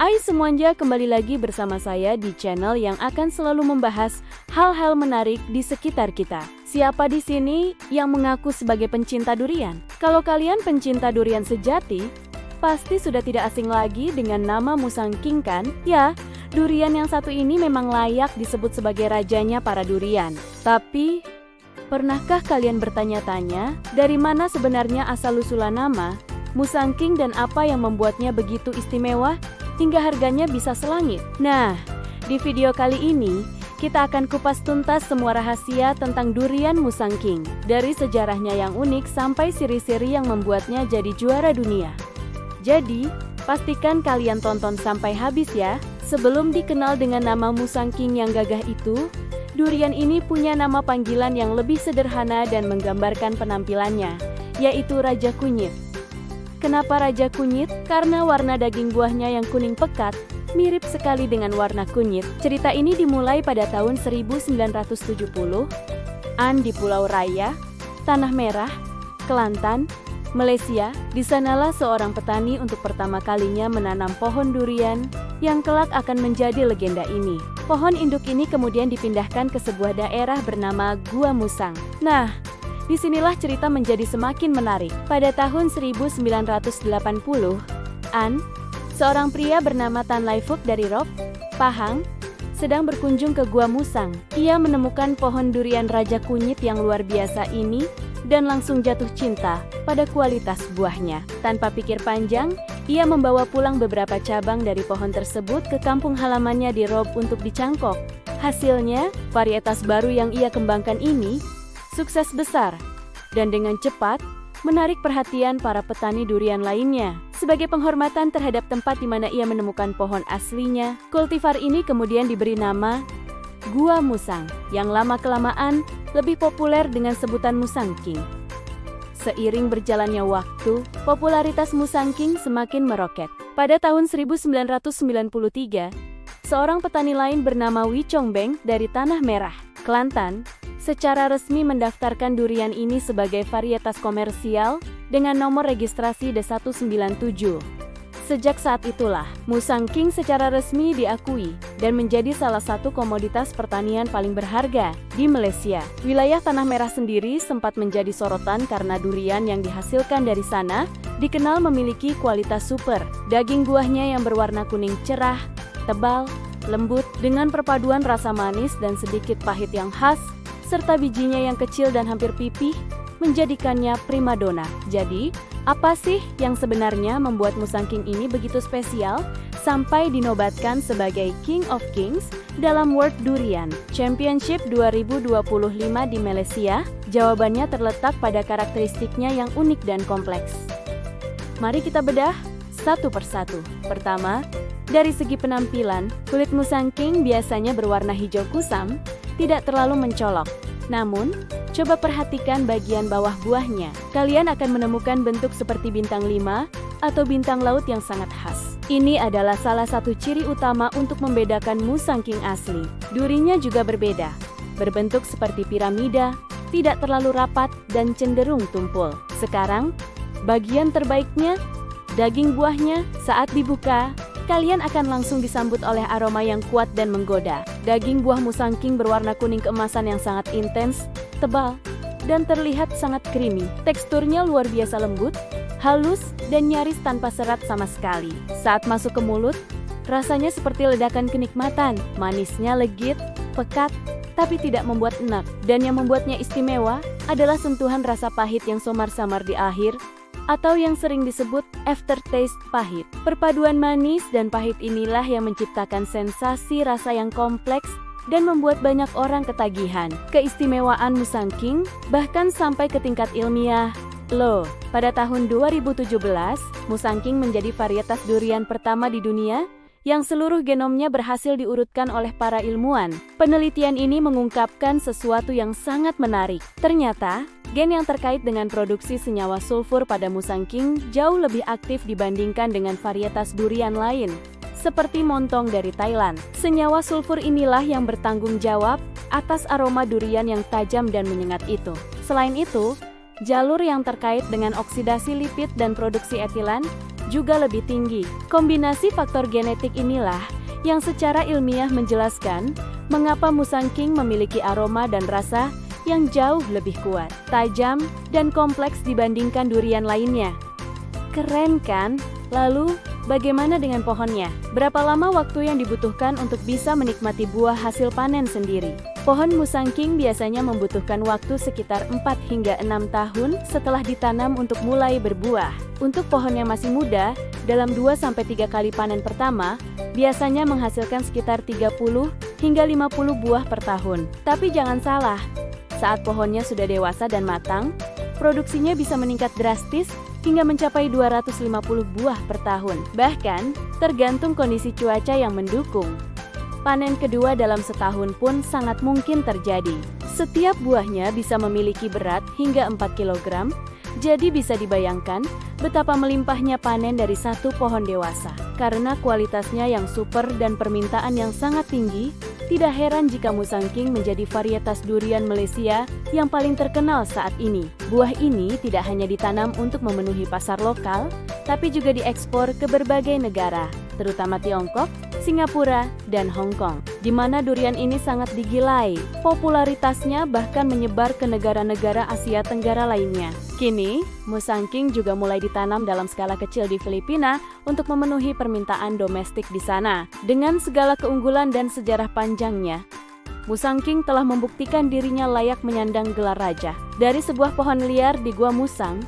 Hai semuanya, kembali lagi bersama saya di channel yang akan selalu membahas hal-hal menarik di sekitar kita. Siapa di sini yang mengaku sebagai pencinta durian? Kalau kalian pencinta durian sejati, pasti sudah tidak asing lagi dengan nama Musang King kan? Ya, durian yang satu ini memang layak disebut sebagai rajanya para durian. Tapi, pernahkah kalian bertanya-tanya, dari mana sebenarnya asal-usulan nama Musang King dan apa yang membuatnya begitu istimewa hingga harganya bisa selangit? Nah, di video kali ini, kita akan kupas tuntas semua rahasia tentang durian Musang King. Dari sejarahnya yang unik sampai siri-siri yang membuatnya jadi juara dunia. Jadi, pastikan kalian tonton sampai habis ya. Sebelum dikenal dengan nama Musang King yang gagah itu, durian ini punya nama panggilan yang lebih sederhana dan menggambarkan penampilannya, yaitu Raja Kunyit. Kenapa Raja Kunyit? Karena warna daging buahnya yang kuning pekat, mirip sekali dengan warna kunyit. Cerita ini dimulai pada tahun 1970-an di Pulau Raya, Tanah Merah, Kelantan, Malaysia. Di sanalah seorang petani untuk pertama kalinya menanam pohon durian yang kelak akan menjadi legenda ini. Pohon induk ini kemudian dipindahkan ke sebuah daerah bernama Gua Musang. Nah, disinilah cerita menjadi semakin menarik. Pada tahun 1980-an, seorang pria bernama Tan Lai Fuk dari Rop, Pahang, sedang berkunjung ke Gua Musang. Ia menemukan pohon durian Raja Kunyit yang luar biasa ini dan langsung jatuh cinta pada kualitas buahnya. Tanpa pikir panjang, ia membawa pulang beberapa cabang dari pohon tersebut ke kampung halamannya di Rop untuk dicangkok. Hasilnya, varietas baru yang ia kembangkan ini sukses besar, dan dengan cepat menarik perhatian para petani durian lainnya. Sebagai penghormatan terhadap tempat di mana ia menemukan pohon aslinya, kultivar ini kemudian diberi nama Gua Musang, yang lama-kelamaan lebih populer dengan sebutan Musang King. Seiring berjalannya waktu, popularitas Musang King semakin meroket. Pada tahun 1993, seorang petani lain bernama Wee Chong Beng dari Tanah Merah, Kelantan, secara resmi mendaftarkan durian ini sebagai varietas komersial dengan nomor registrasi D197. Sejak saat itulah, Musang King secara resmi diakui dan menjadi salah satu komoditas pertanian paling berharga di Malaysia. Wilayah Tanah Merah sendiri sempat menjadi sorotan karena durian yang dihasilkan dari sana dikenal memiliki kualitas super. Daging buahnya yang berwarna kuning cerah, tebal, lembut, dengan perpaduan rasa manis dan sedikit pahit yang khas, serta bijinya yang kecil dan hampir pipih, menjadikannya primadona. Jadi, apa sih yang sebenarnya membuat Musang King ini begitu spesial, sampai dinobatkan sebagai King of Kings dalam World Durian Championship 2025 di Malaysia? Jawabannya terletak pada karakteristiknya yang unik dan kompleks. Mari kita bedah satu persatu. Pertama, dari segi penampilan, kulit Musang King biasanya berwarna hijau kusam, tidak terlalu mencolok. Namun, coba perhatikan bagian bawah buahnya. Kalian akan menemukan bentuk seperti bintang 5 atau bintang laut yang sangat khas. Ini adalah salah satu ciri utama untuk membedakan Musang King asli. Durinya juga berbeda. Berbentuk seperti piramida, tidak terlalu rapat dan cenderung tumpul. Sekarang, bagian terbaiknya, daging buahnya. Saat dibuka, kalian akan langsung disambut oleh aroma yang kuat dan menggoda. Daging buah Musang King berwarna kuning keemasan yang sangat intens, tebal, dan terlihat sangat creamy. Teksturnya luar biasa lembut, halus, dan nyaris tanpa serat sama sekali. Saat masuk ke mulut, rasanya seperti ledakan kenikmatan. Manisnya legit, pekat, tapi tidak membuat enak. Dan yang membuatnya istimewa adalah sentuhan rasa pahit yang samar-samar di akhir, atau yang sering disebut aftertaste pahit. Perpaduan manis dan pahit inilah yang menciptakan sensasi rasa yang kompleks dan membuat banyak orang ketagihan. Keistimewaan Musang King bahkan sampai ke tingkat ilmiah. Loh, pada tahun 2017, Musang King menjadi varietas durian pertama di dunia yang seluruh genomnya berhasil diurutkan oleh para ilmuwan. Penelitian ini mengungkapkan sesuatu yang sangat menarik. Ternyata, gen yang terkait dengan produksi senyawa sulfur pada Musang King jauh lebih aktif dibandingkan dengan varietas durian lain, seperti montong dari Thailand. Senyawa sulfur inilah yang bertanggung jawab atas aroma durian yang tajam dan menyengat itu. Selain itu, jalur yang terkait dengan oksidasi lipid dan produksi etilen juga lebih tinggi. Kombinasi faktor genetik inilah yang secara ilmiah menjelaskan mengapa Musang King memiliki aroma dan rasa yang jauh lebih kuat, tajam, dan kompleks dibandingkan durian lainnya. Keren kan? Lalu, bagaimana dengan pohonnya? Berapa lama waktu yang dibutuhkan untuk bisa menikmati buah hasil panen sendiri? Pohon Musang King biasanya membutuhkan waktu sekitar 4 hingga 6 tahun setelah ditanam untuk mulai berbuah. Untuk pohon yang masih muda, dalam 2-3 kali panen pertama, biasanya menghasilkan sekitar 30 hingga 50 buah per tahun. Tapi jangan salah, saat pohonnya sudah dewasa dan matang, produksinya bisa meningkat drastis hingga mencapai 250 buah per tahun. Bahkan, tergantung kondisi cuaca yang mendukung. Panen kedua dalam setahun pun sangat mungkin terjadi. Setiap buahnya bisa memiliki berat hingga 4 kg, jadi bisa dibayangkan betapa melimpahnya panen dari satu pohon dewasa. Karena kualitasnya yang super dan permintaan yang sangat tinggi, tidak heran jika Musang King menjadi varietas durian Malaysia yang paling terkenal saat ini. Buah ini tidak hanya ditanam untuk memenuhi pasar lokal, tapi juga diekspor ke berbagai negara, terutama Tiongkok, Singapura, dan Hong Kong, di mana durian ini sangat digilai. Popularitasnya bahkan menyebar ke negara-negara Asia Tenggara lainnya. Kini, Musang King juga mulai ditanam dalam skala kecil di Filipina untuk memenuhi permintaan domestik di sana. Dengan segala keunggulan dan sejarah panjangnya, Musang King telah membuktikan dirinya layak menyandang gelar raja. Dari sebuah pohon liar di Gua Musang,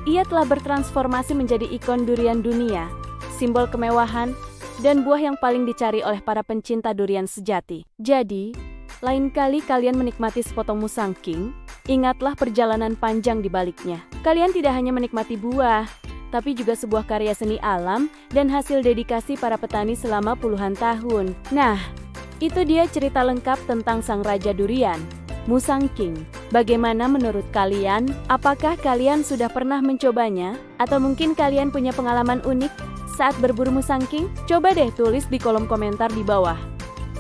ia telah bertransformasi menjadi ikon durian dunia, simbol kemewahan, dan buah yang paling dicari oleh para pencinta durian sejati. Jadi, lain kali kalian menikmati sepotong Musang King, ingatlah perjalanan panjang di baliknya. Kalian tidak hanya menikmati buah, tapi juga sebuah karya seni alam dan hasil dedikasi para petani selama puluhan tahun. Nah, itu dia cerita lengkap tentang sang raja durian, Musang King. Bagaimana menurut kalian? Apakah kalian sudah pernah mencobanya? Atau mungkin kalian punya pengalaman unik saat berburu Musang King? Coba deh tulis di kolom komentar di bawah.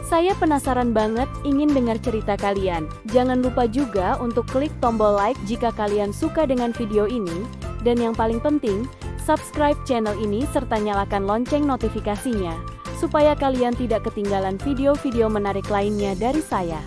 Saya penasaran banget ingin dengar cerita kalian. Jangan lupa juga untuk klik tombol like jika kalian suka dengan video ini. Dan yang paling penting, subscribe channel ini serta nyalakan lonceng notifikasinya, supaya kalian tidak ketinggalan video-video menarik lainnya dari saya.